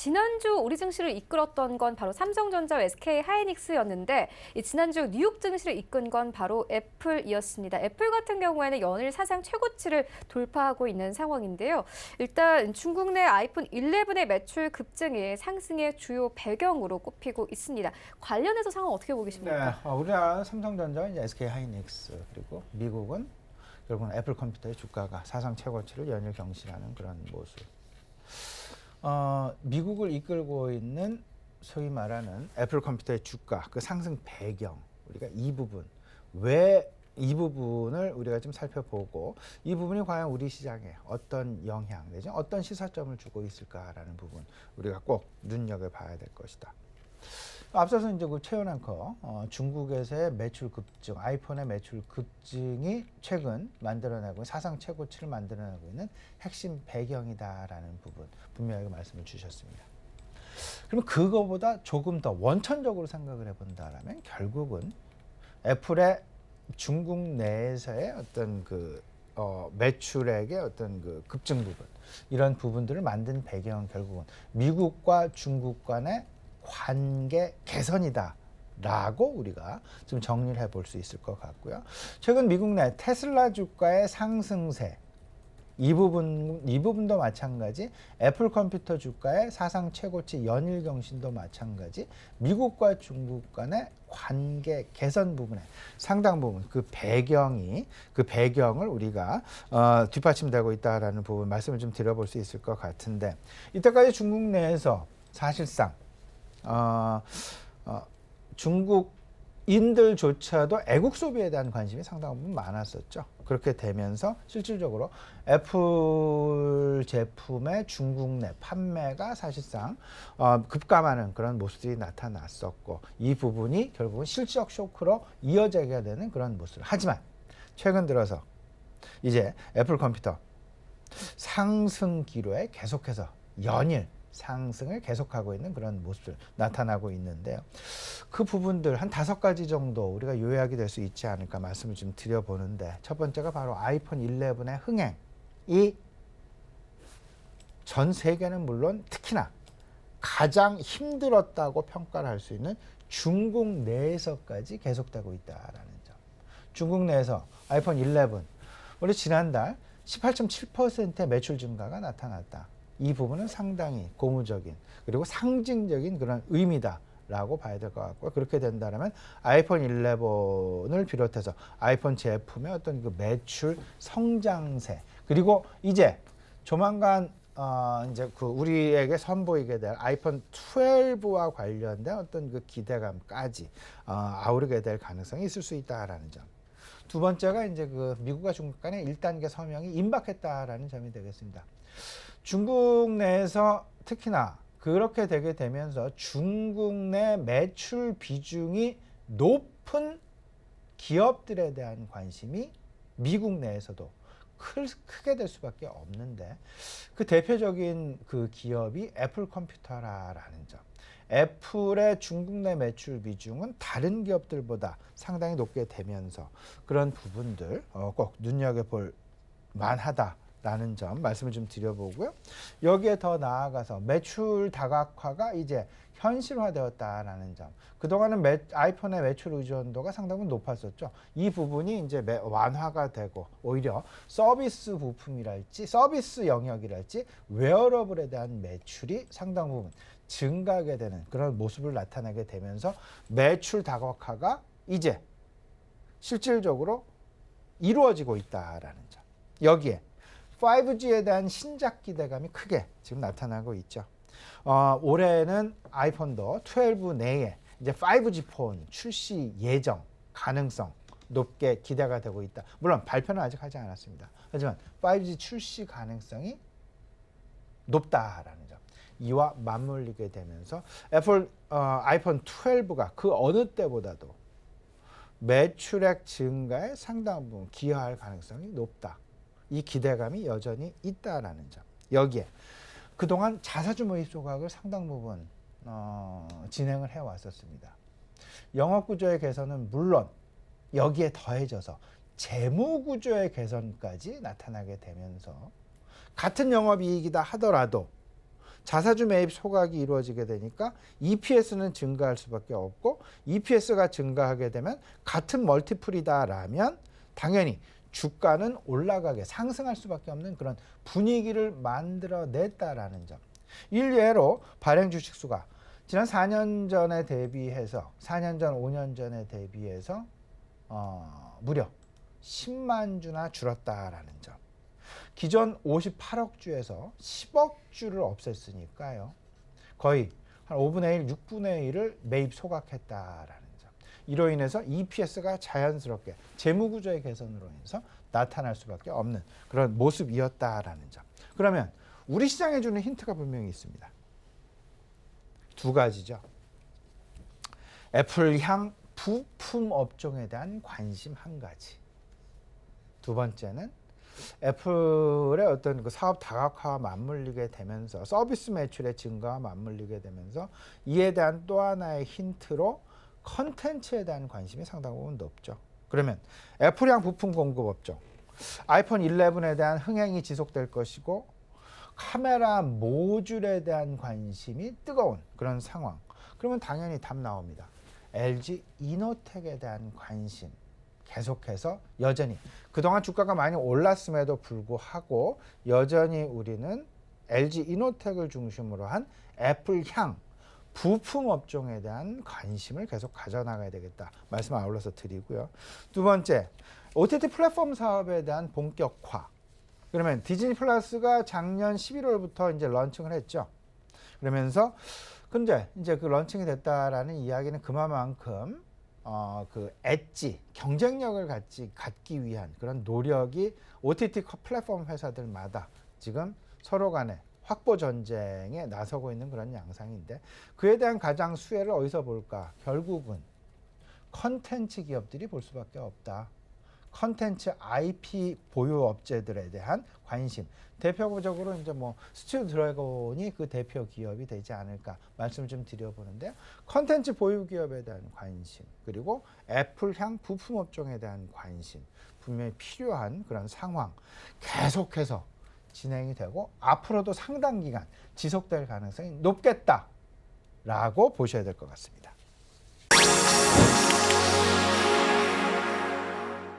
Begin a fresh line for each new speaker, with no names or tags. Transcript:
지난주 우리 증시를 이끌었던 건 바로 삼성전자와 SK하이닉스였는데 지난주 뉴욕 증시를 이끈 건 바로 애플이었습니다. 애플 같은 경우에는 연일 사상 최고치를 돌파하고 있는 상황인데요. 일단 중국 내 아이폰 11의 매출 급증이 상승의 주요 배경으로 꼽히고 있습니다. 관련해서 상황 어떻게 보고 계십니까?
네, 우리나라 삼성전자, 이제 SK하이닉스, 그리고 미국은 결국은 애플 컴퓨터의 주가가 사상 최고치를 연일 경신하는 그런 모습. 미국을 이끌고 있는 소위 말하는 애플 컴퓨터의 주가, 그 상승 배경, 우리가 이 부분, 왜 이 부분을 우리가 좀 살펴보고 이 부분이 과연 우리 시장에 어떤 영향 내지 어떤 시사점을 주고 있을까라는 부분 우리가 꼭 눈여겨봐야 될 것이다. 앞서서 이제 그 최연 앵커 중국에서의 매출 급증, 아이폰의 매출 급증이 최근 만들어내고 사상 최고치를 만들어내고 있는 핵심 배경이다라는 부분 분명하게 말씀을 주셨습니다. 그러면 그거보다 조금 더 원천적으로 생각을 해본다라면 결국은 애플의 중국 내에서의 어떤 그 매출액의 어떤 그 급증 부분, 이런 부분들을 만든 배경은 결국은 미국과 중국 간의 관계 개선이다라고 우리가 좀 정리를 해볼 수 있을 것 같고요. 최근 미국 내 테슬라 주가의 상승세, 이 부분도 마찬가지, 애플 컴퓨터 주가의 사상 최고치 연일 경신도 마찬가지, 미국과 중국 간의 관계 개선 부분에 상당 부분 그 배경을 우리가 뒷받침되고 있다라는 부분 말씀을 좀 드려볼 수 있을 것 같은데, 이때까지 중국 내에서 사실상 중국인들조차도 애국 소비에 대한 관심이 상당 부분 많았었죠. 그렇게 되면서 실질적으로 애플 제품의 중국 내 판매가 사실상 급감하는 그런 모습들이 나타났었고, 이 부분이 결국은 실적 쇼크로 이어지게 되는 그런 모습. 하지만 최근 들어서 이제 애플 컴퓨터 상승 기로에 계속해서 연일 상승을 계속하고 있는 그런 모습을 나타나고 있는데요. 그 부분들 한 5가지 정도 우리가 요약이 될 수 있지 않을까 말씀을 좀 드려보는데, 첫 번째가 바로 아이폰 11의 흥행이 전 세계는 물론 특히나 가장 힘들었다고 평가를 할 수 있는 중국 내에서까지 계속되고 있다라는 점. 중국 내에서 아이폰 11 우리 지난달 18.7%의 매출 증가가 나타났다. 이 부분은 상당히 고무적인 그리고 상징적인 그런 의미다라고 봐야 될 것 같고요. 그렇게 된다면 아이폰 11을 비롯해서 아이폰 제품의 어떤 그 매출 성장세, 그리고 이제 조만간 이제 그 우리에게 선보이게 될 아이폰 12와 관련된 어떤 그 기대감까지 아우르게 될 가능성이 있을 수 있다라는 점. 두 번째가 이제 그 미국과 중국 간의 1단계 서명이 임박했다라는 점이 되겠습니다. 중국 내에서 특히나 그렇게 되게 되면서 중국 내 매출 비중이 높은 기업들에 대한 관심이 미국 내에서도 크게 될 수밖에 없는데, 그 대표적인 그 기업이 애플 컴퓨터라는 점. 애플의 중국 내 매출 비중은 다른 기업들보다 상당히 높게 되면서 그런 부분들 꼭 눈여겨볼 만하다라는 점 말씀을 좀 드려보고요. 여기에 더 나아가서 매출 다각화가 이제 현실화되었다라는 점. 그동안은 아이폰의 매출 의존도가 상당히 높았었죠. 이 부분이 이제 완화가 되고 오히려 서비스 부품이랄지 서비스 영역이랄지 웨어러블에 대한 매출이 상당 부분 증가하게 되는 그런 모습을 나타내게 되면서 매출 다각화가 이제 실질적으로 이루어지고 있다라는 점. 여기에 5G에 대한 신작 기대감이 크게 지금 나타나고 있죠. 올해는 아이폰도 12 내에 이제 5G 폰 출시 예정 가능성 높게 기대가 되고 있다. 물론 발표는 아직 하지 않았습니다. 하지만 5G 출시 가능성이 높다라는 점. 이와 맞물리게 되면서 애플 아이폰 12가 그 어느 때보다도 매출액 증가에 상당 부분 기여할 가능성이 높다. 이 기대감이 여전히 있다라는 점. 여기에 그동안 자사주 모의 조각을 상당 부분 진행을 해왔었습니다. 영업구조의 개선은 물론 여기에 더해져서 재무구조의 개선까지 나타나게 되면서 같은 영업이익이다 하더라도 자사주 매입 소각이 이루어지게 되니까 EPS는 증가할 수밖에 없고 EPS가 증가하게 되면 같은 멀티플이다라면 당연히 주가는 올라가게 상승할 수밖에 없는 그런 분위기를 만들어냈다라는 점. 일례로 발행 주식수가 지난 4년 전에 대비해서 4년 전, 5년 전에 대비해서 무려 10만 주나 줄었다라는 점. 기존 58억 주에서 10억 주를 없앴으니까요. 거의 한 5분의 1, 6분의 1을 매입 소각했다라는 점. 이로 인해서 EPS가 자연스럽게 재무구조의 개선으로 인해서 나타날 수밖에 없는 그런 모습이었다라는 점. 그러면 우리 시장에 주는 힌트가 분명히 있습니다. 두 가지죠. 애플향 부품 업종에 대한 관심 한 가지. 두 번째는 애플의 어떤 그 사업 다각화와 맞물리게 되면서 서비스 매출의 증가와 맞물리게 되면서 이에 대한 또 하나의 힌트로 컨텐츠에 대한 관심이 상당 부분 높죠. 그러면 애플향 부품 공급 업종, 아이폰 11에 대한 흥행이 지속될 것이고 카메라 모듈에 대한 관심이 뜨거운 그런 상황. 그러면 당연히 답 나옵니다. LG 이노텍에 대한 관심 계속해서 여전히 그동안 주가가 많이 올랐음에도 불구하고 여전히 우리는 LG 이노텍을 중심으로 한 애플향 부품 업종에 대한 관심을 계속 가져나가야 되겠다. 말씀을 아울러서 드리고요. 두 번째, OTT 플랫폼 사업에 대한 본격화. 그러면 디즈니 플러스가 작년 11월부터 이제 런칭을 했죠. 그러면서 근데 이제 그 런칭이 됐다라는 이야기는 그만큼 그 엣지, 경쟁력을 갖기 위한 그런 노력이 OTT 플랫폼 회사들마다 지금 서로 간에 확보 전쟁에 나서고 있는 그런 양상인데 그에 대한 가장 수혜를 어디서 볼까? 결국은 컨텐츠 기업들이 볼 수밖에 없다. 컨텐츠 IP 보유 업체들에 대한 관심. 대표적으로 이제 뭐 스튜디오 드래곤이 그 대표 기업이 되지 않을까 말씀을 좀 드려보는데 컨텐츠 보유 기업에 대한 관심 그리고 애플향 부품 업종에 대한 관심 분명히 필요한 그런 상황 계속해서 진행이 되고 앞으로도 상당 기간 지속될 가능성이 높겠다라고 보셔야 될 것 같습니다.